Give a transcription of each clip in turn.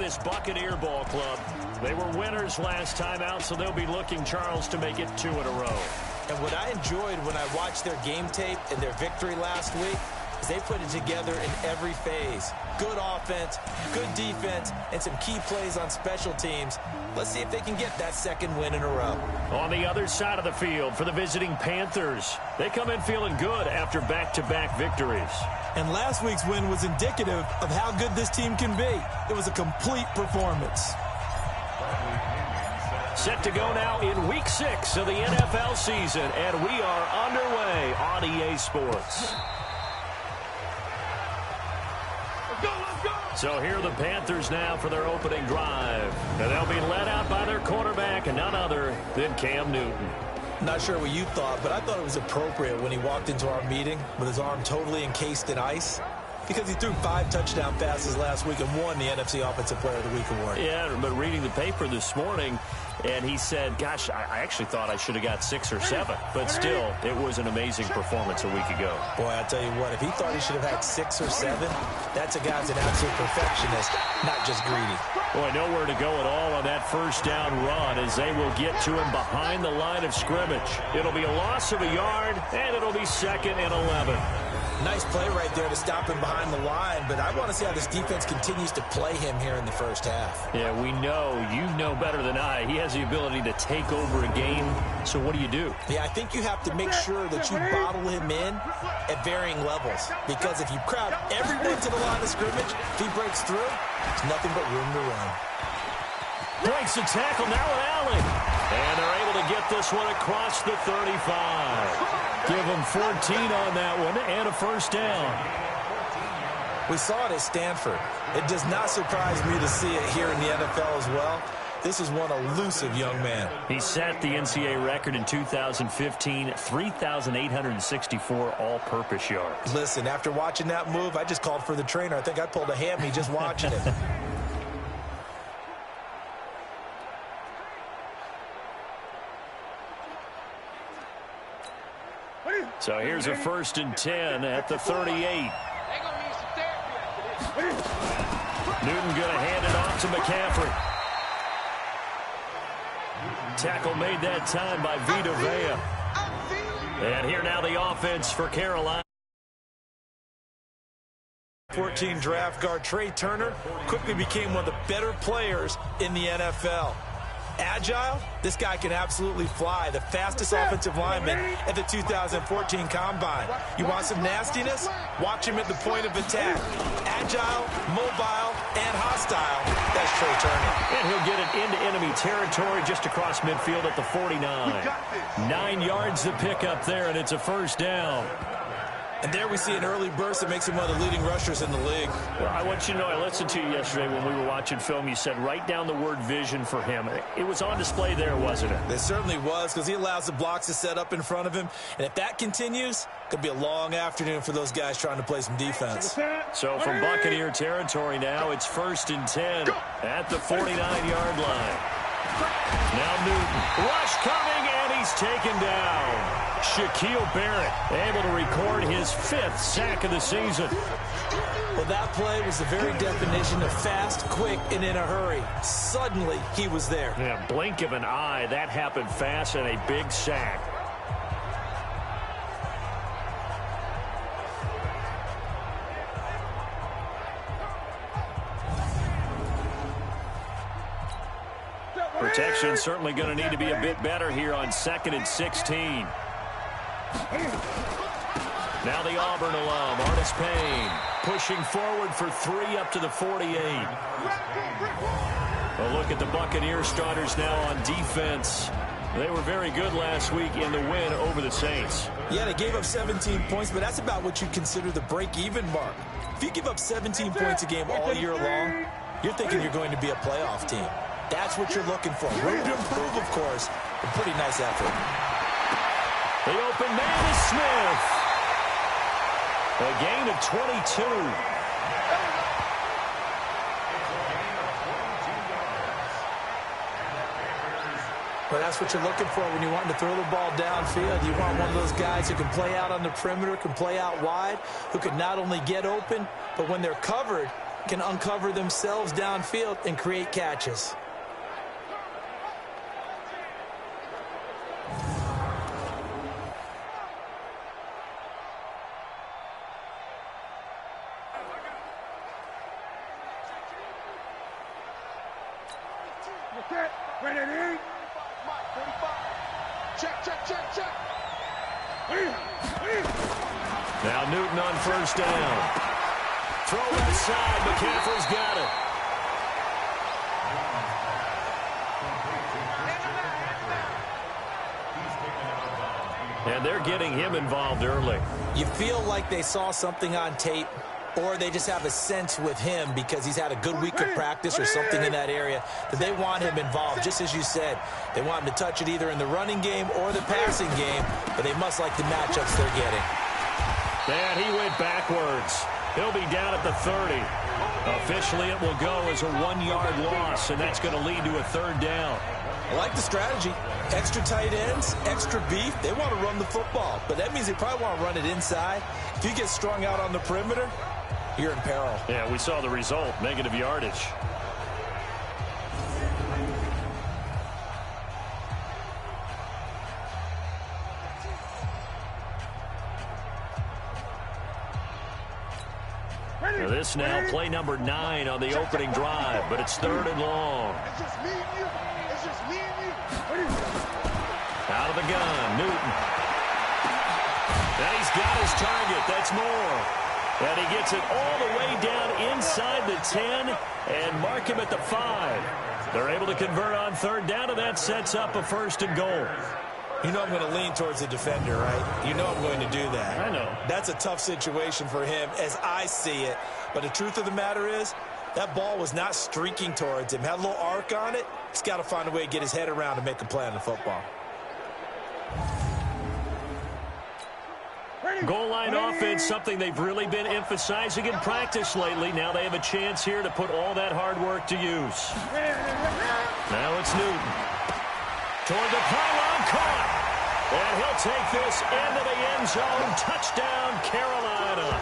this Buccaneer ball club. They were winners last time out, so they'll be looking, Charles, to make it 2 in a row. And what I enjoyed when I watched their game tape and their victory last week is they put it together in every phase. Good offense, good defense, and some key plays on special teams. Let's see if they can get that second win in a row. On the other side of the field for the visiting Panthers, they come in feeling good after back-to-back victories. And last week's win was indicative of how good this team can be. It was a complete performance. Set to go now in Week 6 of the NFL season, and we are underway on EA Sports. So here are the Panthers now for their opening drive. And they'll be led out by their quarterback, and none other than Cam Newton. Not sure what you thought, but I thought it was appropriate when he walked into our meeting with his arm totally encased in ice, because he threw 5 touchdown passes last week and won the NFC Offensive Player of the Week award. Yeah, but reading the paper this morning, and he said, gosh, I actually thought I should have got 6 or 7. But still, it was an amazing performance a week ago. Boy, I tell you what, if he thought he should have had 6 or 7, that's a guy's an absolute perfectionist, not just greedy. Boy, nowhere to go at all on that first down run as they will get to him behind the line of scrimmage. It'll be a loss of a yard, and it'll be 2nd and 11. Nice play right there to stop him behind the line, but I want to see how this defense continues to play him here in the first half. Yeah, we know, you know better than I, he has the ability to take over a game. So what do? Yeah, I think you have to make sure that you bottle him in at varying levels, because if you crowd everyone to the line of scrimmage, if he breaks through, there's nothing but room to run. Breaks the tackle now with Allen. And they're able to get this one across the 35. Give him 14 on that one and a first down. We saw it at Stanford. It does not surprise me to see it here in the NFL as well. This is one elusive young man. He set the NCAA record in 2015, 3,864 all-purpose yards. Listen, after watching that move, I just called for the trainer. I think I pulled a hammy just watching it. So here's a 1st and 10 at the 38. Newton going to hand it off to McCaffrey. Tackle made that time by Vita Vea. And here now the offense for Carolina. 14 draft guard Trey Turner quickly became one of the better players in the NFL. Agile, this guy can absolutely fly. The fastest offensive lineman at the 2014 Combine. You want some nastiness? Watch him at the point of attack. Agile, mobile, and hostile. That's Trey Turner. And he'll get it into enemy territory just across midfield at the 49. 9 yards to pick up there, and it's a first down. And there we see an early burst that makes him one of the leading rushers in the league. Well, I want you to know, I listened to you yesterday when we were watching film. You said write down the word vision for him. It was on display there, wasn't it? It certainly was, because he allows the blocks to set up in front of him. And if that continues, it could be a long afternoon for those guys trying to play some defense. So from Buccaneer territory now, it's 1st and 10 at the 49-yard line. Now Newton. Rush coming, and he's taken down. Shaquille Barrett able to record his 5th sack of the season. Well, that play was the very definition of fast, quick, and in a hurry. Suddenly, he was there. Yeah, blink of an eye. That happened fast and a big sack. Protection certainly going to need to be a bit better here on 2nd and 16. Now the Auburn alum, Artis Payne, pushing forward for 3 up to the 48. A look at the Buccaneer starters now on defense. They were very good last week in the win over the Saints. Yeah, they gave up 17 points, but that's about what you'd consider the break-even mark. If you give up 17 points a game all year long, you're thinking you're going to be a playoff team. That's what you're looking for. Room to improve, of course, but pretty nice effort. The open man is Smith. A gain of 22. Well, that's what you're looking for when you want to throw the ball downfield. You want one of those guys who can play out on the perimeter, can play out wide, who can not only get open, but when they're covered, can uncover themselves downfield and create catches. Now Newton on first down. Throw left side. McCaffrey's got it. And they're getting him involved early. You feel like they saw something on tape, or they just have a sense with him because he's had a good week of practice or something in that area that they want him involved. Just as you said, they want him to touch it either in the running game or the passing game, but they must like the matchups they're getting. And he went backwards. He'll be down at the 30. Officially, it will go as a 1-yard loss, and that's going to lead to a third down. I like the strategy. Extra tight ends, extra beef. They want to run the football, but that means they probably want to run it inside. If you get strung out on the perimeter, you're in peril. Yeah, we saw the result, negative yardage. This now play number 9 on the opening drive, but it's 3rd and long. It's just me and you. It's just me and you. Out of the gun, Newton. And he's got his target. That's more. And he gets it all the way down inside the 10 and mark him at the 5. They're able to convert on 3rd down, and that sets up a 1st and goal. You know I'm going to lean towards the defender, right? You know I'm going to do that. I know. That's a tough situation for him as I see it. But the truth of the matter is, that ball was not streaking towards him. Had a little arc on it. He's got to find a way to get his head around and make a play on the football. Goal line offense, something they've really been emphasizing in practice lately. Now they have a chance here to put all that hard work to use. Now it's Newton. Toward the pylon, caught. And he'll take this into the end zone. Touchdown, Carolina.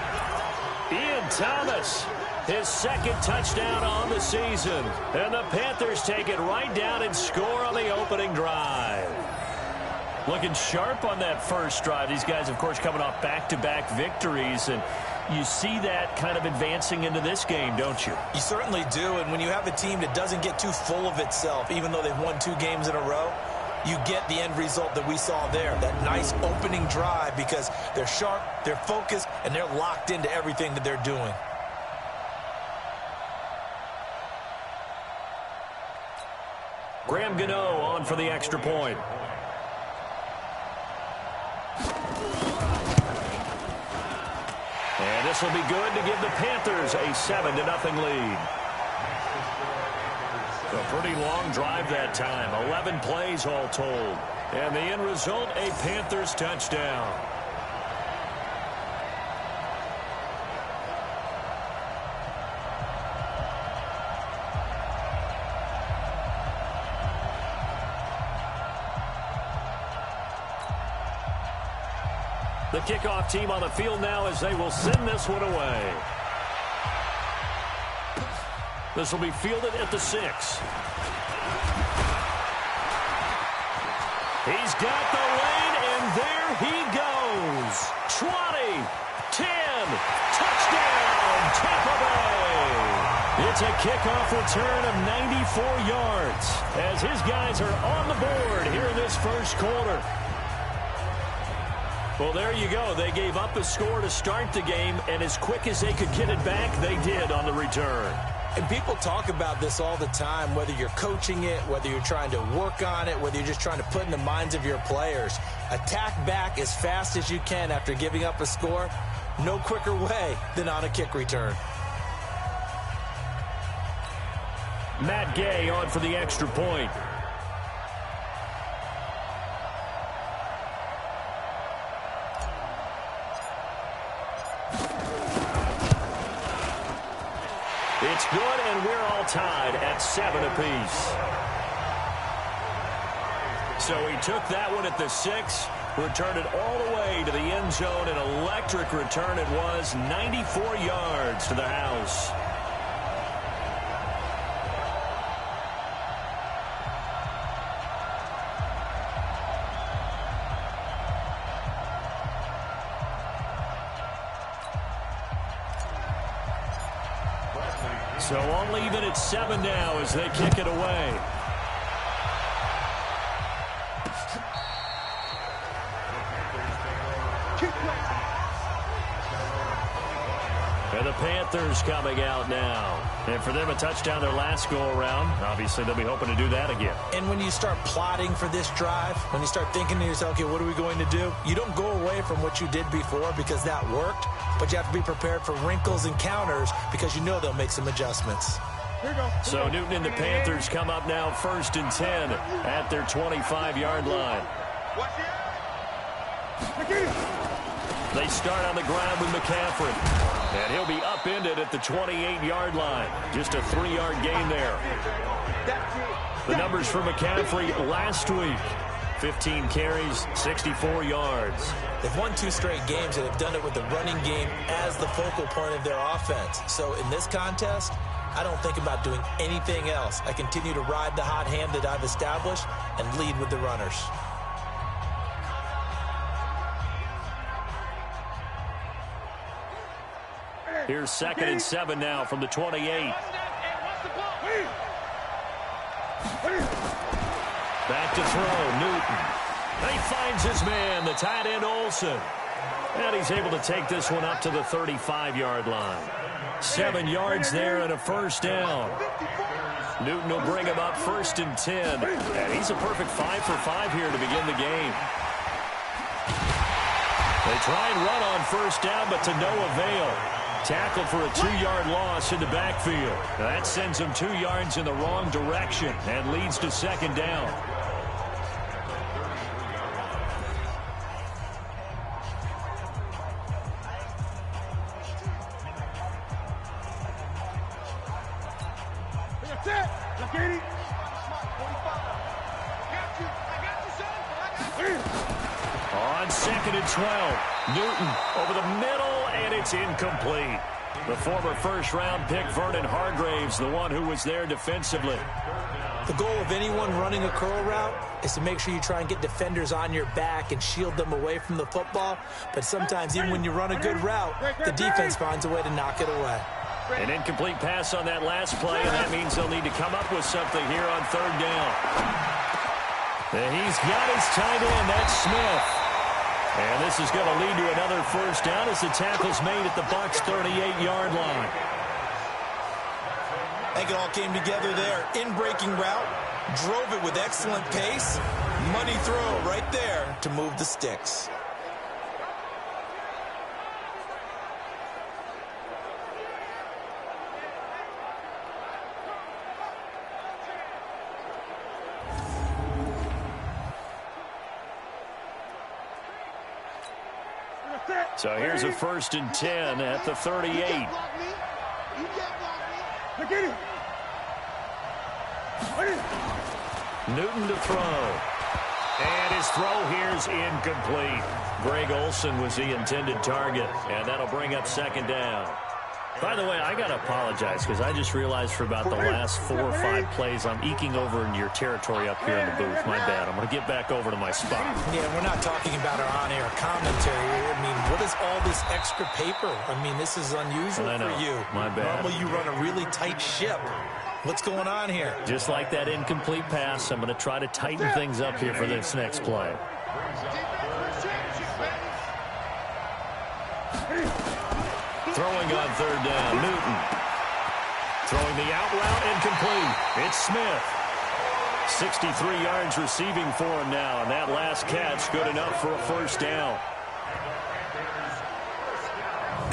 Ian Thomas, his 2nd touchdown on the season. And the Panthers take it right down and score on the opening drive. Looking sharp on that first drive. These guys, of course, coming off back-to-back victories, and you see that kind of advancing into this game, don't you? You certainly do, and when you have a team that doesn't get too full of itself, even though they've won 2 games in a row, you get the end result that we saw there, that nice opening drive, because they're sharp, they're focused, and they're locked into everything that they're doing. Graham Gano on for the extra point. And this will be good to give the Panthers a 7-0 lead. A pretty long drive that time. 11 plays all told. And the end result, a Panthers touchdown. The kickoff team on the field now as they will send this one away. This will be fielded at the 6. He's got the lane, and there he goes. 20, 10, touchdown, Tampa Bay. It's a kickoff return of 94 yards as his guys are on the board here in this first quarter. Well, there you go. They gave up a score to start the game, and as quick as they could get it back, they did on the return. And people talk about this all the time, whether you're coaching it, whether you're trying to work on it, whether you're just trying to put in the minds of your players. Attack back as fast as you can after giving up a score. No quicker way than on a kick return. Matt Gay on for the extra point. It's good, and we're all tied at 7 apiece. So he took that one at the 6, returned it all the way to the end zone. An electric return it was, 94 yards to the house. So only even at 7 now as they kick it away. And the Panthers coming out now. And for them, a touchdown their last go-around. Obviously, they'll be hoping to do that again. And when you start plotting for this drive, when you start thinking to yourself, okay, what are we going to do? You don't go away from what you did before because that worked, but you have to be prepared for wrinkles and counters because you know they'll make some adjustments. So Newton and the Panthers come up now 1st and 10 at their 25-yard line. They start on the ground with McCaffrey. And he'll be upended at the 28-yard line. Just a 3-yard gain there. The numbers for McCaffrey last week. 15 carries, 64 yards. They've won 2 straight games, and they've done it with the running game as the focal point of their offense. So in this contest, I don't think about doing anything else. I continue to ride the hot hand that I've established and lead with the runners. Here's 2nd and 7 now from the 28. Back to throw, Newton. And he finds his man, the tight end Olsen. And he's able to take this one up to the 35-yard line. 7 yards there and a first down. Newton will bring him up 1st and 10. And he's a perfect 5 for 5 here to begin the game. They try and run on first down, but to no avail. Tackled for a 2-yard loss in the backfield. That sends him 2 yards in the wrong direction and leads to 2nd down. On 2nd and 12, Newton over the middle, and it's incomplete. The former first-round pick, Vernon Hargraves, the one who was there defensively. The goal of anyone running a curl route is to make sure you try and get defenders on your back and shield them away from the football. But sometimes, even when you run a good route, the defense finds a way to knock it away. An incomplete pass on that last play, and that means they'll need to come up with something here on 3rd down. And he's got his tight end, that's Smith. And this is going to lead to another first down as the tackle's made at the Bucs' 38-yard line. I think it all came together there. In-breaking route, drove it with excellent pace. Money throw right there to move the sticks. So here's a 1st and 10 at the 38. Newton to throw. And his throw here is incomplete. Greg Olsen was the intended target, and that'll bring up 2nd down. By the way, I got to apologize because I just realized for about the last 4 or 5 plays I'm eking over into your territory up here in the booth. My bad. I'm going to get back over to my spot. Yeah, we're not talking about our on-air commentary. I mean, what is all this extra paper? I mean, this is unusual for you. My bad. Normally you run a really tight ship. What's going on here? Just like that incomplete pass, I'm going to try to tighten things up here for this next play. Throwing on 3rd down, Newton. Throwing the out route, incomplete. It's Smith. 63 yards receiving for him now, and that last catch good enough for a first down.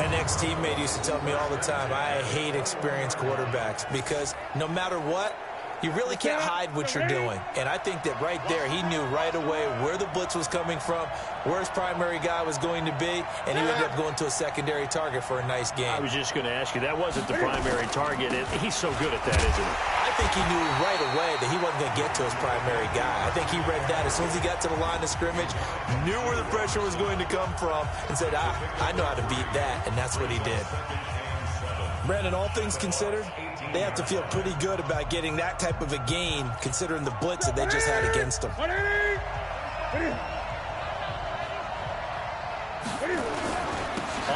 An ex-teammate used to tell me all the time, I hate experienced quarterbacks because no matter what, you really can't hide what you're doing. And I think that right there, he knew right away where the blitz was coming from, where his primary guy was going to be, and he ended up going to a secondary target for a nice game. I was just going to ask you, that wasn't the primary target. He's so good at that, isn't he? I think he knew right away that he wasn't going to get to his primary guy. I think he read that as soon as he got to the line of scrimmage, knew where the pressure was going to come from, and said, I know how to beat that, and that's what he did. Brandon, all things considered, they have to feel pretty good about getting that type of a gain, considering the blitz that they just had against them.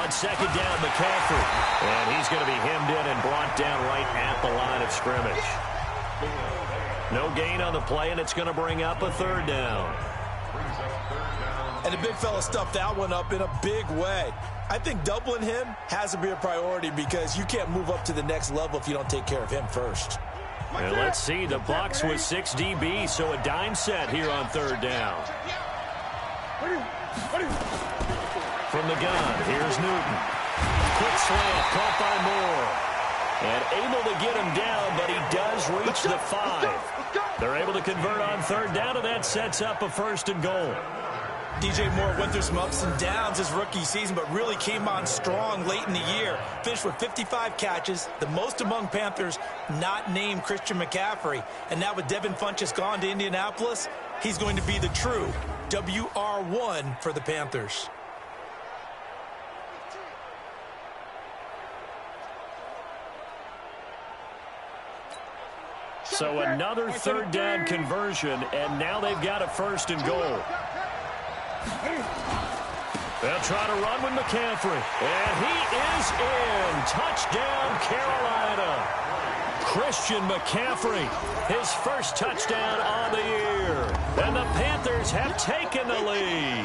On on second down, McCaffrey. And he's going to be hemmed in and brought down right at the line of scrimmage. No gain on the play, and it's going to bring up a third down. And the big fella stuffed that one up in a big way. I think doubling him has to be a priority because you can't move up to the next level if you don't take care of him first. And let's see, the Bucs with 6 DBs, so a dime set here on third down. From the gun, here's Newton. Quick slant, caught by Moore. And able to get him down, but he does reach the 5. They're able to convert on third down, and that sets up a first and goal. DJ Moore went through some ups and downs his rookie season, but really came on strong late in the year. Finished with 55 catches, the most among Panthers not named Christian McCaffrey. And now with Devin Funchess gone to Indianapolis, he's going to be the true WR1 for the Panthers. So another third down conversion, and now they've got a first and goal. They'll try to run with McCaffrey. And he is in. Touchdown, Carolina. Christian McCaffrey, his first touchdown on the year. And the Panthers have taken the lead.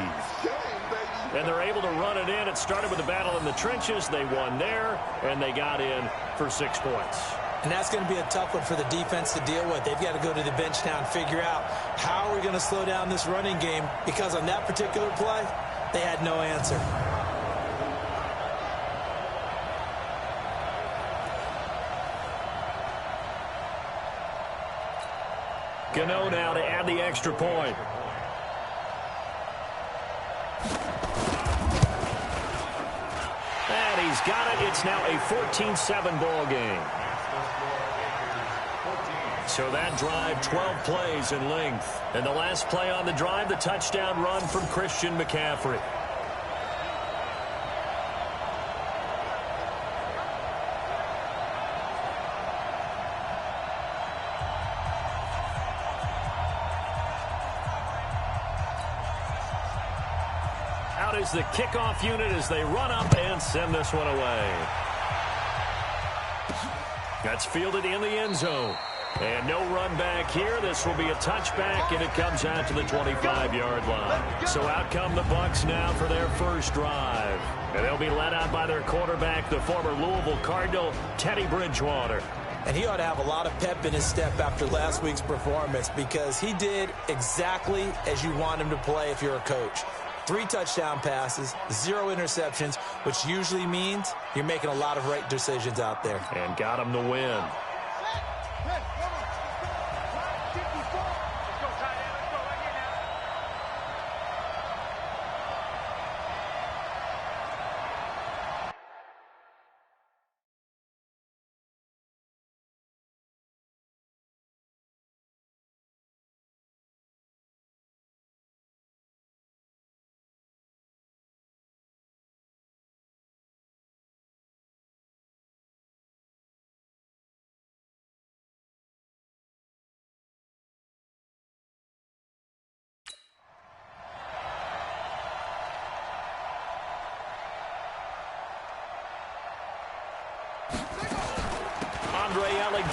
And they're able to run it in. It started with a battle in the trenches. They won there, and they got in for 6 points. And that's going to be a tough one for the defense to deal with. They've got to go to the bench now and figure out how are we going to slow down this running game, because on that particular play, they had no answer. Gano now to add the extra point. And he's got it. It's now a 14-7 ball game. So that drive, 12 plays in length. And the last play on the drive, the touchdown run from Christian McCaffrey. Out is the kickoff unit as they run up and send this one away. That's fielded in the end zone. And no run back here. This will be a touchback, and it comes out to the 25-yard line. So out come the Bucs now for their first drive. And they'll be led out by their quarterback, the former Louisville Cardinal, Teddy Bridgewater. And he ought to have a lot of pep in his step after last week's performance, because he did exactly as you want him to play if you're a coach. 3 touchdown passes, 0 interceptions, which usually means you're making a lot of right decisions out there. And got him the win.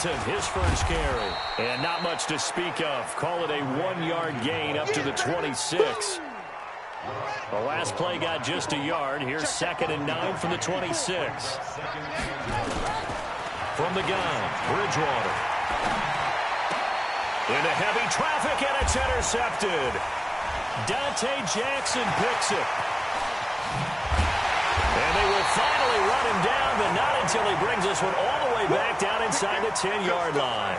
His first carry. And not much to speak of. Call it a 1-yard gain up to the 26. The last play got just a yard. Here's 2nd and 9 from the 26. From the gun, Bridgewater. Into heavy traffic, and it's intercepted. Dante Jackson picks it. And they will finally run him down, but not until he brings this one all the way back down inside the 10-yard line.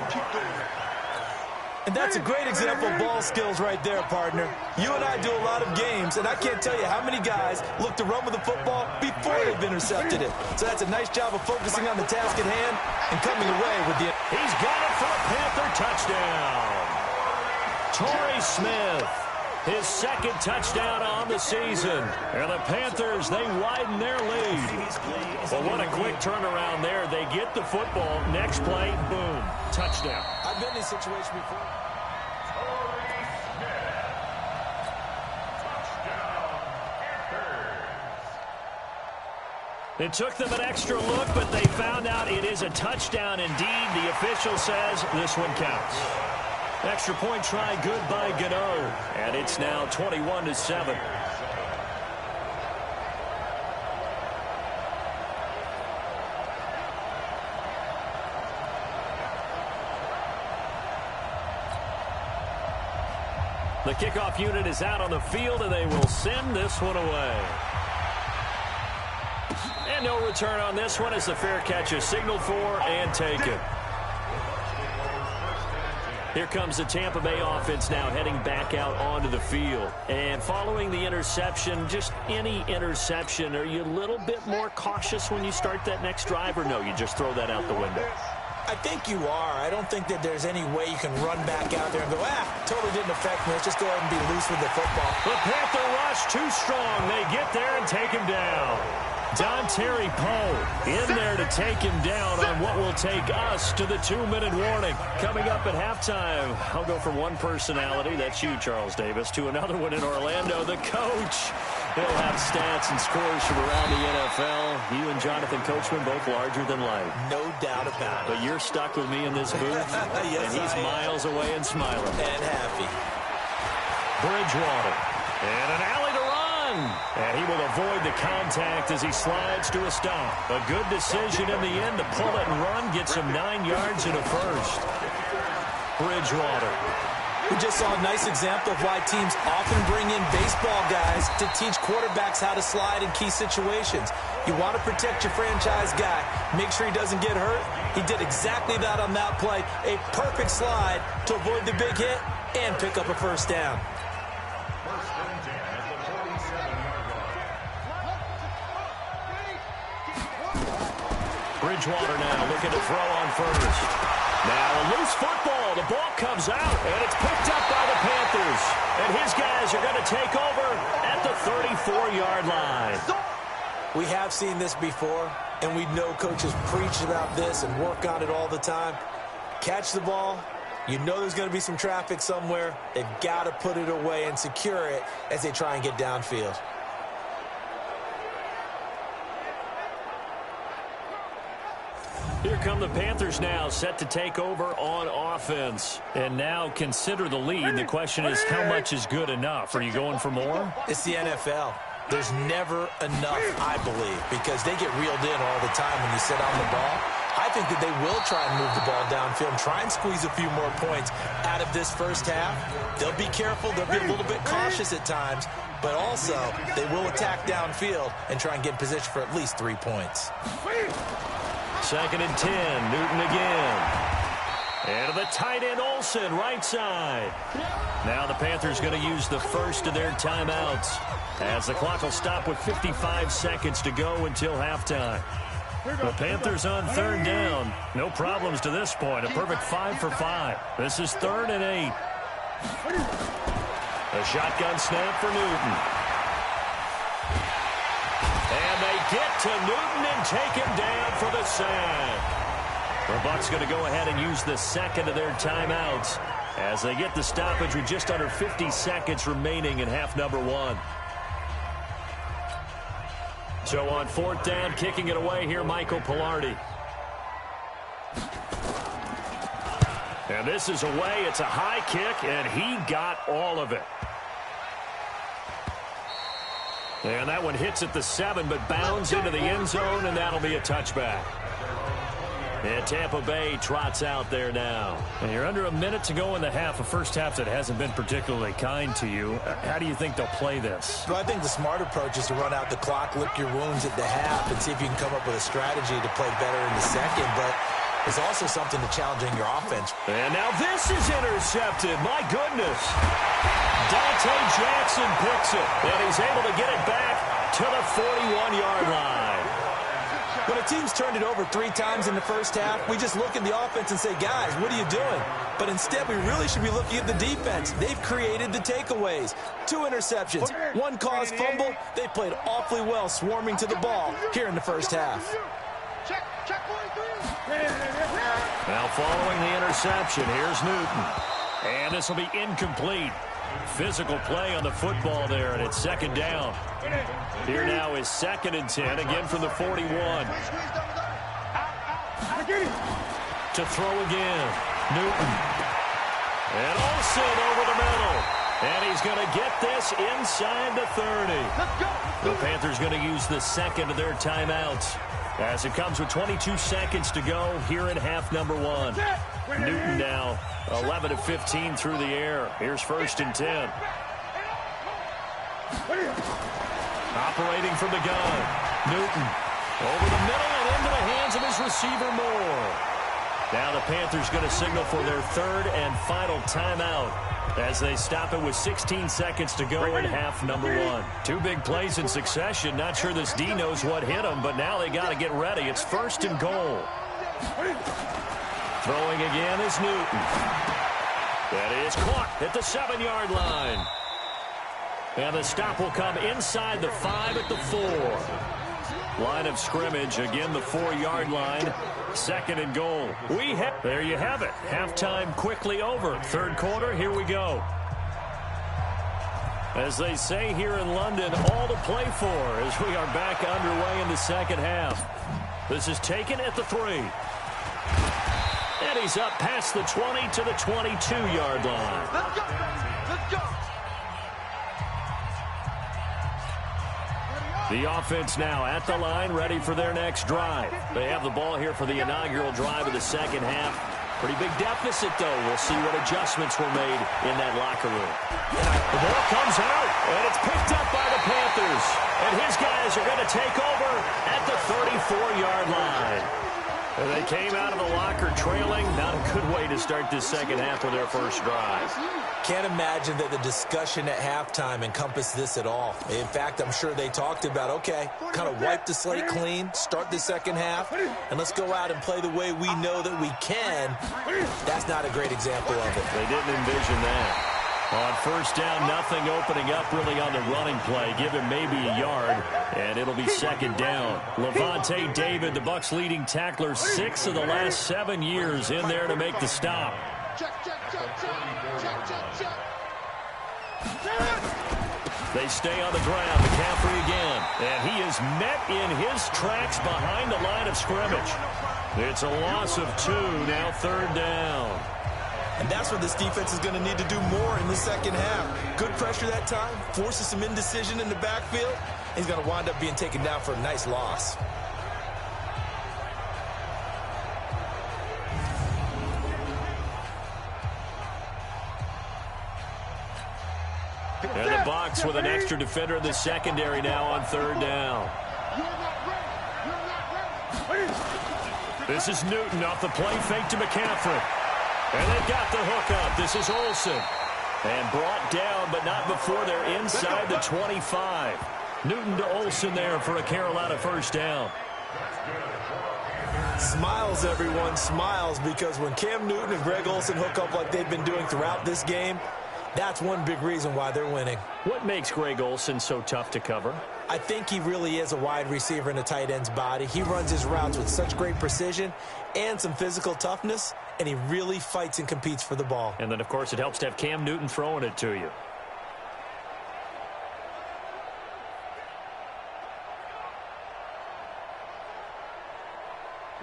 And that's a great example of ball skills right there, partner. You and I do a lot of games, and I can't tell you how many guys look to run with the football before they've intercepted it. So that's a nice job of focusing on the task at hand and coming away with the... He's got it for a Panther touchdown. Torrey Smith. His 2nd touchdown on the season. And the Panthers, they widen their lead. Well, what a quick turnaround there. They get the football. Next play, boom, touchdown. I've been in this situation before. It took them an extra look, but they found out it is a touchdown indeed. The official says this one counts. Extra point try good by Gano, and it's now 21-7. The kickoff unit is out on the field, and they will send this one away. And no return on this one as the fair catch is signaled for and taken. Here comes the Tampa Bay offense now heading back out onto the field. And following the interception, just any interception, are you a little bit more cautious when you start that next drive, or no, you just throw that out the window? I think you are. I don't think that there's any way you can run back out there and go, totally didn't affect me. Let's just go ahead and be loose with the football. The Panther rush too strong. They get there and take him down. Dontari Poe in there to take him down on what will take us to the 2-minute warning. Coming up at halftime, I'll go from one personality, that's you, Charles Davis, to another one in Orlando, the coach. He'll have stats and scores from around the NFL. You and Jonathan Coachman both larger than life. No doubt about it. But you're stuck with me in this booth, yes, and he's miles away and smiling. And happy. Bridgewater. And an alley to run. And he will avoid the contact as he slides to a stop. A good decision in the end to pull it and run. Gets him 9 yards in a first. Bridgewater. We just saw a nice example of why teams often bring in baseball guys to teach quarterbacks how to slide in key situations. You want to protect your franchise guy. Make sure he doesn't get hurt. He did exactly that on that play. A perfect slide to avoid the big hit and pick up a first down. Bridgewater now looking to throw on first. Now a loose football. The ball comes out, and it's picked up by the Panthers. And his guys are going to take over at the 34-yard line. We have seen this before, and we know coaches preach about this and work on it all the time. Catch the ball. You know there's going to be some traffic somewhere. They've got to put it away and secure it as they try and get downfield. Here come the Panthers now, set to take over on offense. And now consider the lead. The question is, how much is good enough? Are you going for more? It's the NFL. There's never enough, I believe, because they get reeled in all the time when you sit on the ball. I think that they will try and move the ball downfield and try and squeeze a few more points out of this first half. They'll be careful. They'll be a little bit cautious at times, but also they will attack downfield and try and get in position for at least 3 points. 2nd and 10, Newton again. And to the tight end, Olsen, right side. Now the Panthers going to use the first of their timeouts as the clock will stop with 55 seconds to go until halftime. The Panthers on 3rd down. No problems to this point. A perfect 5 for 5. This is 3rd and 8. A shotgun snap for Newton. And they get to Newton and take him down for the sack. The Bucs going to go ahead and use the second of their timeouts as they get the stoppage with just under 50 seconds remaining in half number 1. So on 4th down, kicking it away here, Michael Pilardi. And this is away. It's a high kick, and he got all of it. And that one hits at the 7, but bounds into the end zone, and that'll be a touchback. And Tampa Bay trots out there now. And you're under a minute to go in the half, a first half that hasn't been particularly kind to you. How do you think they'll play this? Well, I think the smart approach is to run out the clock, lick your wounds at the half, and see if you can come up with a strategy to play better in the second. But there's also something to challenging your offense. And now this is intercepted. My goodness. Dante Jackson picks it, and he's able to get it back to the 41-yard line. When a team's turned it over 3 times in the first half, we just look at the offense and say, guys, what are you doing? But instead, we really should be looking at the defense. They've created the takeaways. 2 interceptions, 1 caused fumble. They played awfully well swarming to the ball here in the first half. Now following the interception, here's Newton. And this will be incomplete. Physical play on the football there, and it's second down. Here now is 2nd and 10, again from the 41. To throw again, Newton. And Olsen over the middle. And he's going to get this inside the 30. The Panthers going to use the second of their timeouts, as it comes with 22 seconds to go here in half number 1. Newton now 11 of 15 through the air. Here's 1st and 10. Operating from the gun, Newton over the middle and into the hands of his receiver Moore. Now the Panthers going to signal for their 3rd and final timeout, as they stop it with 16 seconds to go in half number 1. 2 big plays in succession. Not sure this D knows what hit him, but now they got to get ready. It's 1st and goal. Throwing again is Newton. That is caught at the 7-yard line. And the stop will come inside the 5 at the 4. Line of scrimmage, again the 4-yard line. 2nd and goal. There you have it. Halftime quickly over. 3rd quarter, here we go. As they say here in London, all to play for as we are back underway in the 2nd half. This is taken at the 3. And he's up past the 20 to the 22-yard line. Let's go! Let's go! The offense now at the line, ready for their next drive. They have the ball here for the inaugural drive of the 2nd half. Pretty big deficit, though. We'll see what adjustments were made in that locker room. The ball comes out, and it's picked up by the Panthers. And his guys are going to take over at the 34-yard line. And they came out of the locker trailing. Not a good way to start this 2nd half of their first drive. Can't imagine that the discussion at halftime encompassed this at all. In fact, I'm sure they talked about, okay, kind of wipe the slate clean, start the 2nd half, and let's go out and play the way we know that we can. That's not a great example of it. They didn't envision that. On 1st down, nothing opening up really on the running play. Give him maybe a yard, and it'll be 2nd down. Levante David, the Bucs' leading tackler, 6 of the last 7 years in there to make the stop. They stay on the ground. McCaffrey again. And he is met in his tracks behind the line of scrimmage. It's a loss of 2, now 3rd down. And that's what this defense is going to need to do more in the 2nd half. Good pressure that time, forces some indecision in the backfield. He's going to wind up being taken down for a nice loss. And the Bucs with an extra defender in the secondary now on 3rd down. This is Newton off the play fake to McCaffrey. And they've got the hook up. This is Olsen. And brought down, but not before they're inside the 25. Newton to Olsen there for a Carolina 1st down. Smiles, everyone, smiles, because when Cam Newton and Greg Olsen hook up like they've been doing throughout this game, that's one big reason why they're winning. What makes Greg Olsen so tough to cover? I think he really is a wide receiver in a tight end's body. He runs his routes with such great precision and some physical toughness, and he really fights and competes for the ball. And then, of course, it helps to have Cam Newton throwing it to you.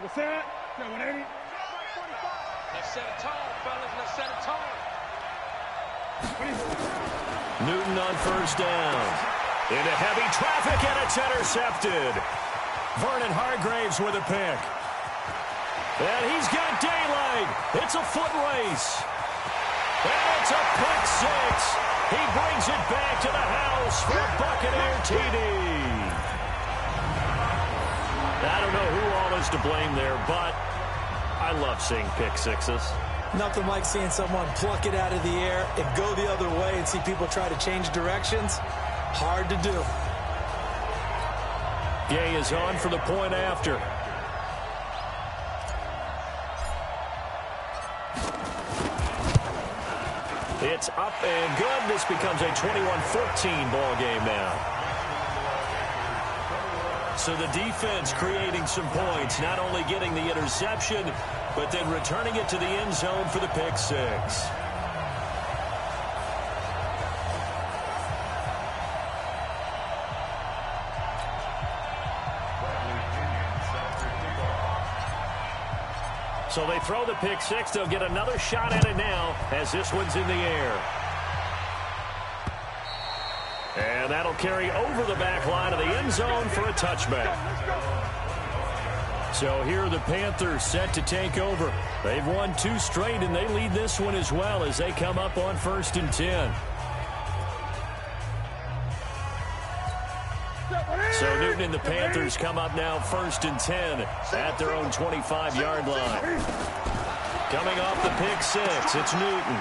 Let's set it. Let's set it tall, fellas. Let's set it tall. Newton on 1st down. Into heavy traffic, and it's intercepted. Vernon Hargraves with a pick. And he's got daylight. It's a foot race. And it's a pick 6. He brings it back to the house for a Buccaneer TD. I don't know who all is to blame there, but I love seeing pick 6s. Nothing like seeing someone pluck it out of the air and go the other way and see people try to change directions. Hard to do. Gay is on for the point after. It's up and good. This becomes a 21-14 ball game now. So the defense creating some points, not only getting the interception, but then returning it to the end zone for the pick 6. So they throw the pick six. They'll get another shot at it now as this one's in the air. And that'll carry over the back line of the end zone for a touchback. So here are the Panthers set to take over. They've won 2 straight, and they lead this one as well as they come up on 1st and 10. So Newton and the Panthers come up now 1st and 10 at their own 25-yard line. Coming off the pick six, it's Newton.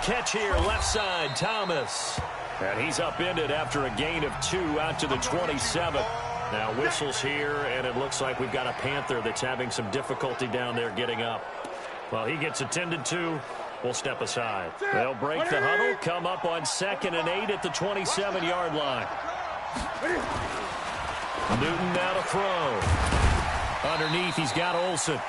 Catch here, left side, Thomas. And he's upended after a gain of 2 out to the 27. Now whistles here, and it looks like we've got a Panther that's having some difficulty down there getting up. Well, he gets attended to. We'll step aside. They'll break the huddle, come up on 2nd and 8 at the 27-yard line. Newton now to throw. Underneath, he's got Olsen.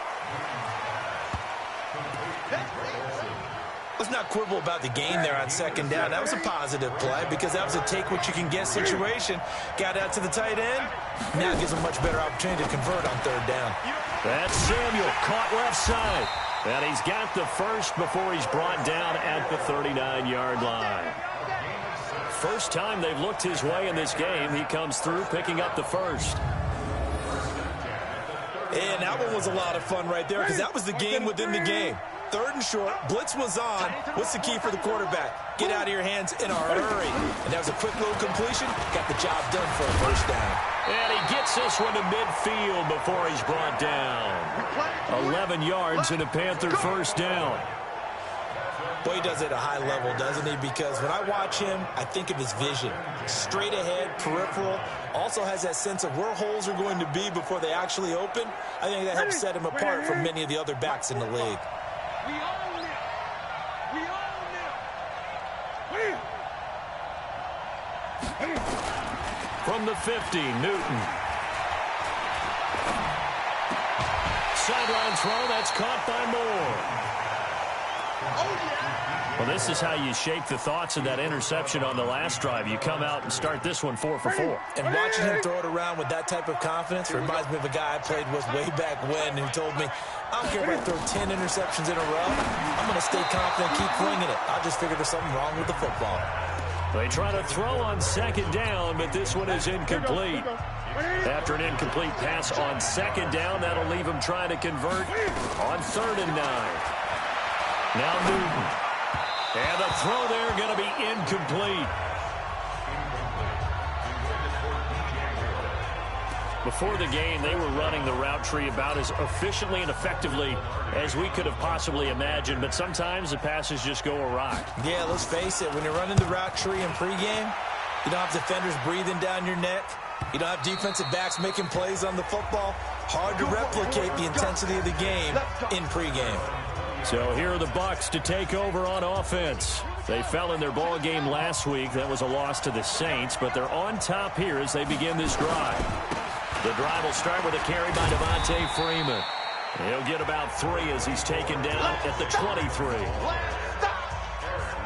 Let's not quibble about the gain there on 2nd down. That was a positive play because that was a take-what-you-can-get situation. Got out to the tight end. Now gives him a much better opportunity to convert on 3rd down. That's Samuel, caught left side. And he's got the first before he's brought down at the 39-yard line. First time they've looked his way in this game. He comes through picking up the first. And that one was a lot of fun right there because that was the game within the game. 3rd and short, blitz was on. What's the key for the quarterback? Get out of your hands in a hurry. And that was a quick little completion. Got the job done for a 1st down. And he gets this one to midfield before he's brought down. 11 yards and a Panther 1st down. Boy, he does it at a high level, doesn't he? Because when I watch him, I think of his vision. Straight ahead, peripheral. Also has that sense of where holes are going to be before they actually open. I think that helps set him apart from many of the other backs in the league. We own it. We own it. From the 50, Newton. Sideline throw, that's caught by Moore. Well, this is how you shake the thoughts of that interception on the last drive. You come out and start this one 4 for 4. And watching him throw it around with that type of confidence reminds me of a guy I played with way back when who told me, I don't care if I throw 10 interceptions in a row. I'm going to stay confident, keep flinging it. I just figured there's something wrong with the football. They try to throw on 2nd down, but this one is incomplete. After an incomplete pass on 2nd down, that'll leave him trying to convert on 3rd and 9. Now Newton. And the throw there going to be incomplete. Before the game, they were running the route tree about as efficiently and effectively as we could have possibly imagined, but sometimes the passes just go awry. Yeah, let's face it. When you're running the route tree in pregame, you don't have defenders breathing down your neck. You don't have defensive backs making plays on the football. Hard to replicate the intensity of the game in pregame. So here are the Bucs to take over on offense. They fell in their ball game last week. That was a loss to the Saints, but they're on top here as they begin this drive. The drive will start with a carry by Devontae Freeman. He'll get about 3 as he's taken down at the 23.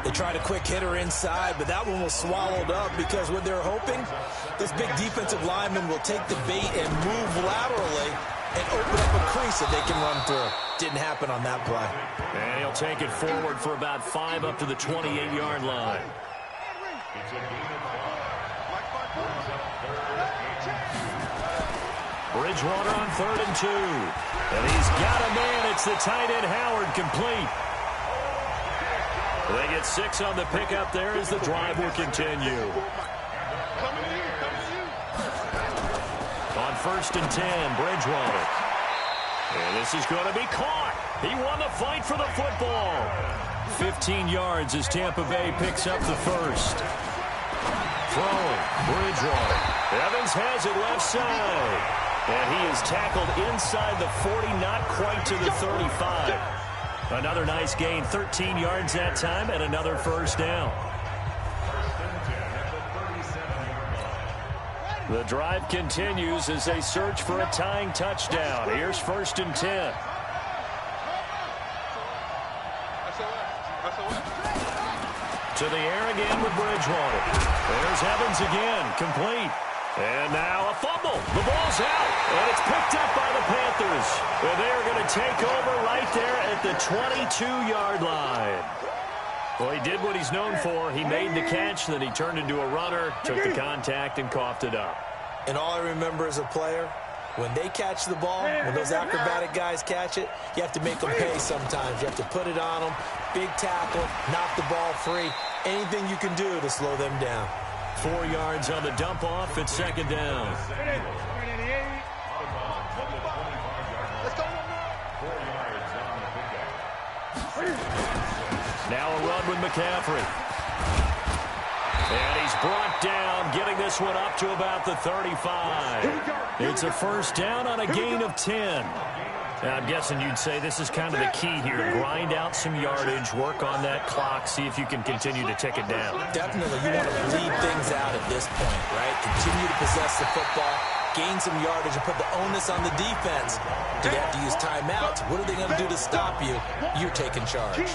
They tried a quick hitter inside, but that one was swallowed up because what they're hoping, this big defensive lineman will take the bait and move laterally and open up a crease that they can run through. Didn't happen on that play. And he'll take it forward for about 5 up to the 28-yard line. Bridgewater on 3rd and 2. And he's got a man. It's the tight end Howard complete. They get 6 on the pickup there as the drive will continue. On 1st and 10, Bridgewater. And this is going to be caught. He won the fight for the football. 15 yards as Tampa Bay picks up the first. Throwing, Bridgewater. Evans has it left side. And he is tackled inside the 40, not quite to the 35. Another nice gain, 13 yards that time, and another 1st down. The drive continues as they search for a tying touchdown. Here's 1st and 10. To the air again with Bridgewater. There's Evans again, complete. And now a fumble. The ball's out, and it's picked up by the Panthers. And they are going to take over right there at the 22-yard line. Well, he did what he's known for. He made the catch, then he turned into a runner, took the contact, and coughed it up. And all I remember as a player, when they catch the ball, when those acrobatic guys catch it, you have to make them pay sometimes. You have to put it on them, big tackle, knock the ball free. Anything you can do to slow them down. 4 yards on the dump off at second down. Now a run with McCaffrey. And he's brought down, getting this one up to about the 35. It's a first down on a gain of 10. Now, I'm guessing you'd say this is kind of the key here. Grind out some yardage, work on that clock, see if you can continue to tick it down. Definitely, you want to bleed things out at this point, right? Continue to possess the football, gain some yardage, and put the onus on the defense. Do they have to use timeouts? What are they going to do to stop you? You're taking charge.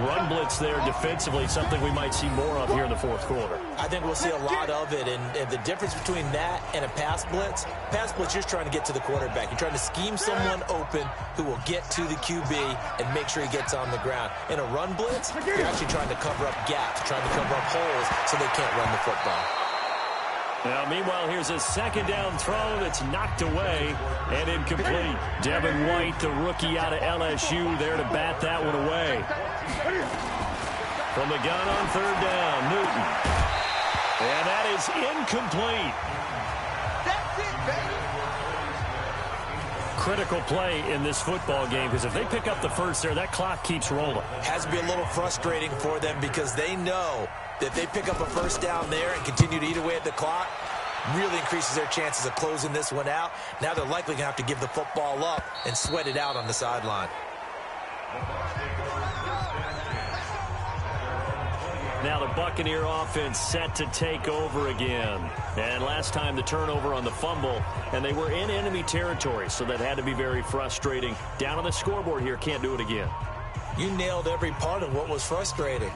Run blitz there defensively, something we might see more of here in the fourth quarter. I think we'll see a lot of it, and the difference between that and a pass blitz, you're just trying to get to the quarterback. You're trying to scheme someone open who will get to the QB and make sure he gets on the ground. In a run blitz, you're actually trying to cover up gaps, trying to cover up holes so they can't run the football. Now, meanwhile, here's a second down throw that's knocked away and incomplete. Devin White, the rookie out of LSU, there to bat that one away. From the gun on third down, Newton. And that is incomplete. That's it, baby. Critical play in this football game, because if they pick up the first there, that clock keeps rolling. Has to be a little frustrating for them because they know that they pick up a first down there and continue to eat away at the clock, really increases their chances of closing this one out. Now they're likely going to have to give the football up and sweat it out on the sideline. Now the Buccaneer offense set to take over again. And last time the turnover on the fumble, and they were in enemy territory, so that had to be very frustrating. Down on the scoreboard here, can't do it again. You nailed every part of what was frustrating.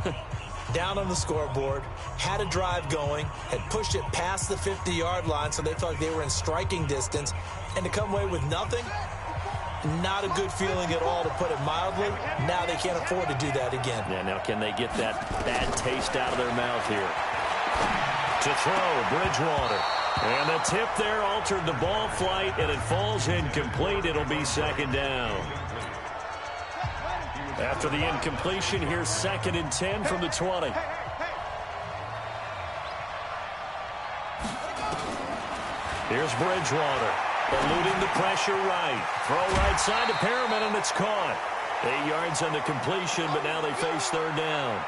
Down on the scoreboard, had a drive going, had pushed it past the 50-yard line, so they felt like they were in striking distance, and to come away with nothing, not a good feeling at all, to put it mildly. Now they can't afford to do that again. Yeah, now can they get that bad taste out of their mouth here? To throw, Bridgewater. And the tip there altered the ball flight, and it falls incomplete. It'll be second down. After the incompletion, here's 2nd and 10 from the 20. Here's Bridgewater, eluding the pressure right. Throw right side to Perriman, and it's caught. 8 yards on the completion, but now they face third down.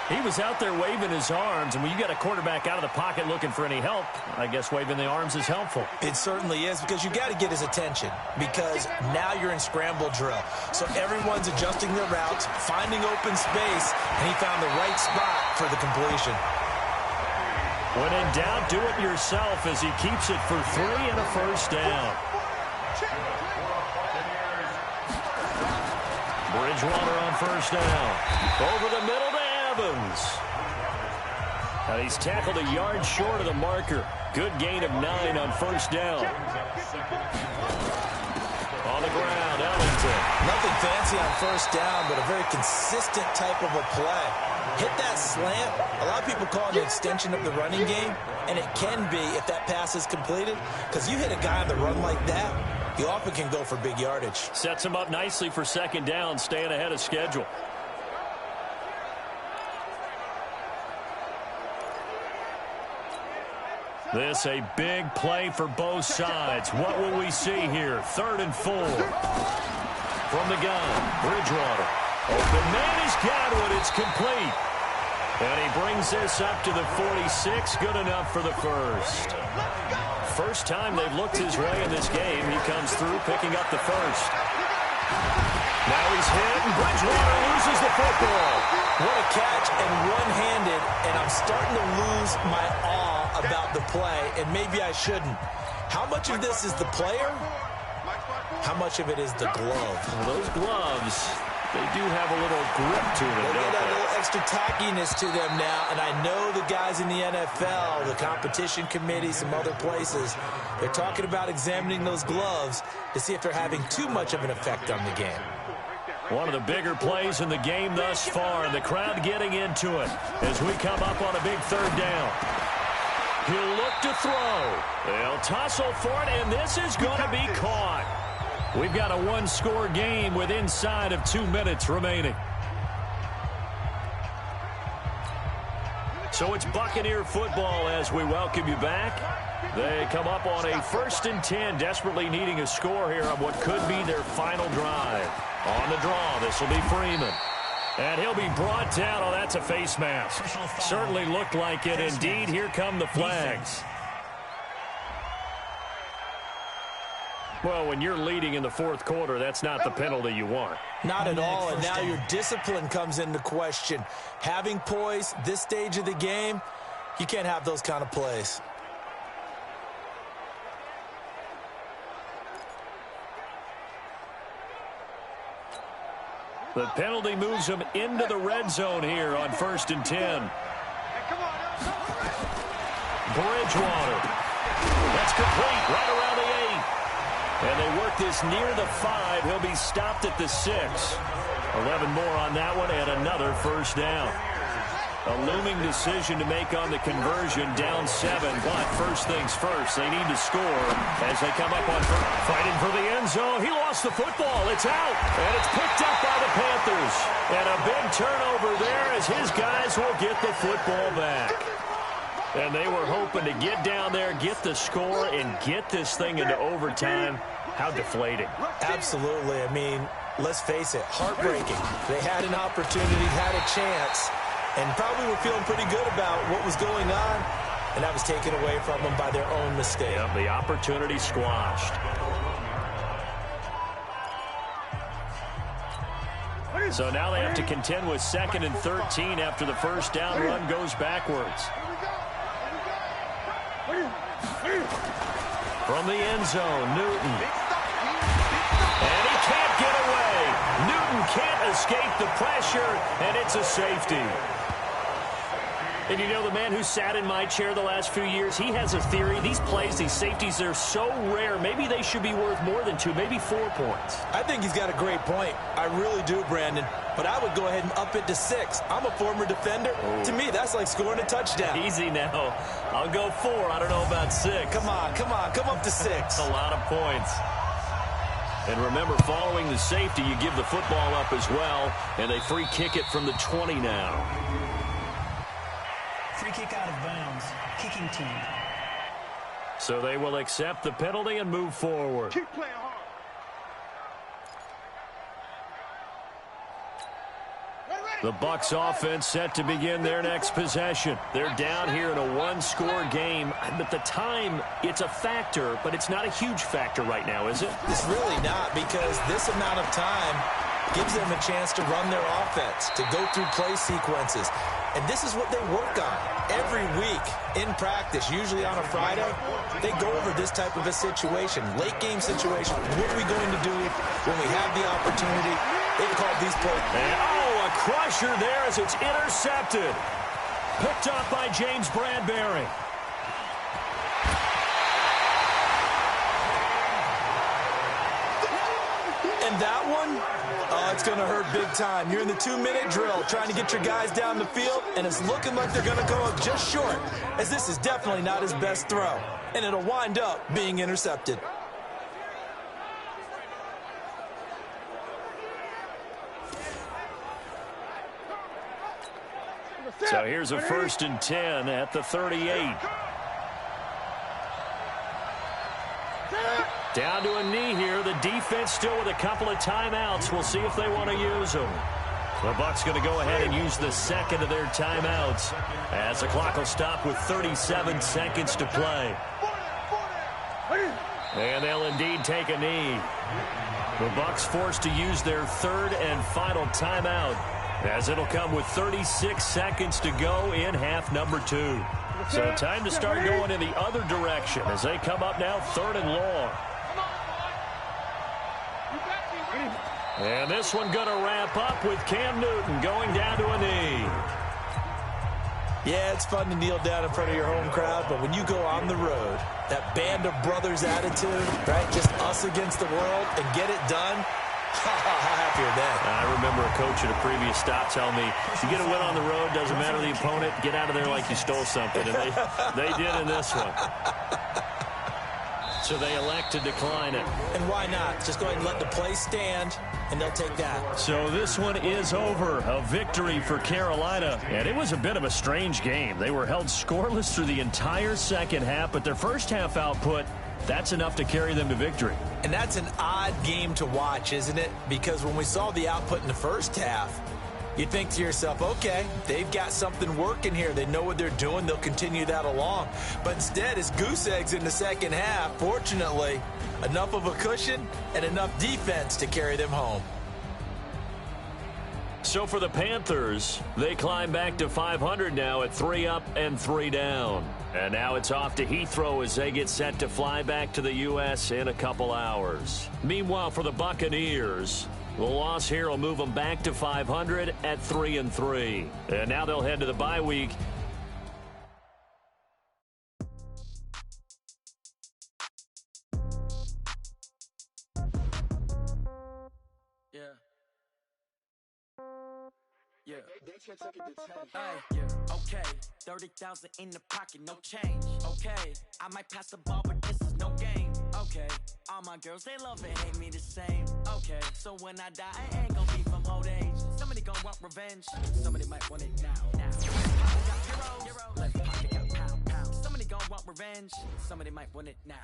He was out there waving his arms, and when you got a quarterback out of the pocket looking for any help, I guess waving the arms is helpful. It certainly is, because you got to get his attention, because now you're in scramble drill. So everyone's adjusting their routes, finding open space, and he found the right spot for the completion. When in doubt, do it yourself as he keeps it for 3 and a first down. Bridgewater on first down. Over the middle to Evans. And he's tackled a yard short of the marker. Good gain of 9 on first down. On the ground, Ellington. Nothing fancy on first down, but a very consistent type of a play. Hit that slant. A lot of people call it an extension of the running game, and it can be if that pass is completed, because you hit a guy on the run like that, he often can go for big yardage. Sets him up nicely for second down, staying ahead of schedule. This a big play for both sides. What will we see here? 3rd and 4. From the gun, Bridgewater. Open man is Godwin. It's complete. And he brings this up to the 46. Good enough for the first. First time they've looked his way in this game. He comes through picking up the first. Now he's hit, and Bridgewater loses the football. What a catch, and one-handed, and I'm starting to lose my awe about the play, and maybe I shouldn't. How much of this is the player? How much of it is the glove? Well, those gloves, They do have a little grip to them, They don't get a they? little extra tackiness to them now, and I know the guys in the NFL, the competition committee, some other places, they're talking about examining those gloves to see if they're having too much of an effect on the game. One of the bigger plays in the game thus far, and the crowd getting into it as we come up on a big third down. He'll look to throw. They'll tussle for it, and this is going to be caught. We've got a one-score game with inside of 2 minutes remaining. So it's Buccaneer football as we welcome you back. They come up on a 1st and 10, desperately needing a score here on what could be their final drive. On the draw, this will be Freeman. And he'll be brought down. Oh, that's a face mask. Certainly looked like it. Indeed, here come the flags. Well, when you're leading in the fourth quarter, that's not the penalty you want. Not at all, and now your discipline comes into question. Having poise this stage of the game, you can't have those kind of plays. The penalty moves him into the red zone here on 1st and 10. Bridgewater. That's complete right around the 8. And they work this near the 5. He'll be stopped at the 6. 11 more on that one and another first down. A looming decision to make on the conversion, down 7. But first things first, they need to score as they come up on fighting for the end zone. He lost the football. It's out. And it's picked up by the Panthers. And a big turnover there as his guys will get the football back. And they were hoping to get down there, get the score, and get this thing into overtime. How deflating. Absolutely. I mean, let's face it, heartbreaking. They had an opportunity, had a chance, and probably were feeling pretty good about what was going on, and that was taken away from them by their own mistake. Yep, the opportunity squashed. So now they have to contend with 2nd and 13 after the first down run goes backwards. From the end zone, Newton. And he can't get away. Newton can't escape the pressure, and it's a safety. And you know, the man who sat in my chair the last few years, he has a theory. These plays, these safeties, they're so rare. Maybe they should be worth more than 2, maybe 4 points. I think he's got a great point. I really do, Brandon. But I would go ahead and up it to 6. I'm a former defender. Ooh. To me, that's like scoring a touchdown. Easy now. I'll go 4. I don't know about 6. Come on. Come up to 6. A lot of points. And remember, following the safety, you give the football up as well. And they free kick it from the 20 now. Free kick out of bounds. Kicking team. So they will accept the penalty and move forward. Keep playing hard. The Bucs offense set to begin their next possession. They're down here in a one-score game. But the time, it's a factor, but it's not a huge factor right now, is it? It's really not, because this amount of time gives them a chance to run their offense, to go through play sequences. And this is what they work on every week in practice, usually on a Friday. They go over this type of a situation, late game situation. What are we going to do when we have the opportunity? They've called these plays. And, a crusher there as it's intercepted. Picked up by James Bradbury. And that one, it's going to hurt big time. You're in the 2-minute drill trying to get your guys down the field, and it's looking like they're going to go up just short, as this is definitely not his best throw. And it'll wind up being intercepted. So here's a 1st and 10 at the 38. Down to a knee here. The defense still with a couple of timeouts. We'll see if they want to use them. The Bucs going to go ahead and use the second of their timeouts as the clock will stop with 37 seconds to play. And they'll indeed take a knee. The Bucs forced to use their 3rd and final timeout, as it'll come with 36 seconds to go in half number 2. So time to start going in the other direction as they come up now 3rd and long. And this one going to wrap up with Cam Newton going down to a knee. Yeah, it's fun to kneel down in front of your home crowd, but when you go on the road, that band of brothers attitude, right, just us against the world, and get it done, how happy are they? I remember a coach at a previous stop telling me, you get a win on the road, doesn't matter the opponent, get out of there like you stole something. And they did in this one. So they elect to decline it. And why not? Just go ahead and let the play stand, and they'll take that. So this one is over. A victory for Carolina. And it was a bit of a strange game. They were held scoreless through the entire second half, but their first half output, that's enough to carry them to victory. And that's an odd game to watch, isn't it? Because when we saw the output in the first half, you think to yourself, okay, they've got something working here. They know what they're doing. They'll continue that along. But instead, it's goose eggs in the second half. Fortunately, enough of a cushion and enough defense to carry them home. So for the Panthers, they climb back to 500 now at 3 up and 3 down. And now it's off to Heathrow as they get set to fly back to the U.S. in a couple hours. Meanwhile, for the Buccaneers, the loss here will move them back to 500 at 3 and 3. And now they'll head to the bye week. Yeah. Hey, okay, 30,000 in the pocket, no change. Okay, I might pass the ball, but this is no game. Okay, all my girls, they love and hate me the same. Okay, so when I die, I ain't gonna be from old age. Somebody gonna want revenge, somebody might want it now. Pocket got heroes, left pocket got pound. Somebody gonna want revenge, somebody might want it now.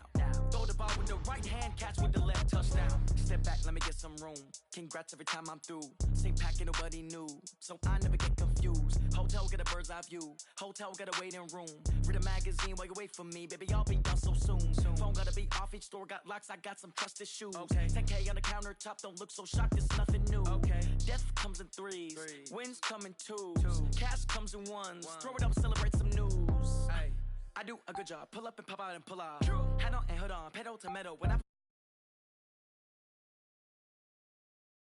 Throw the ball with the right hand, catch with the left, touchdown. Step back, let me get some room. Congrats every time I'm through. Same packet, nobody knew, so I never get confused. Hotel get a bird's eye view. Hotel got a waiting room. Read a magazine while you wait for me. Baby, I'll be done so soon. Phone gotta be off, each store got locks. I got some trusted shoes. Okay. 10K on the countertop, don't look so shocked, it's nothing new. Okay. Death comes in threes. Wins come in twos. Cash comes in ones. Throw it up, celebrate some news. Ay. I do a good job. Pull up and pop out and pull out. Head on and hood on. Pedal to metal. When I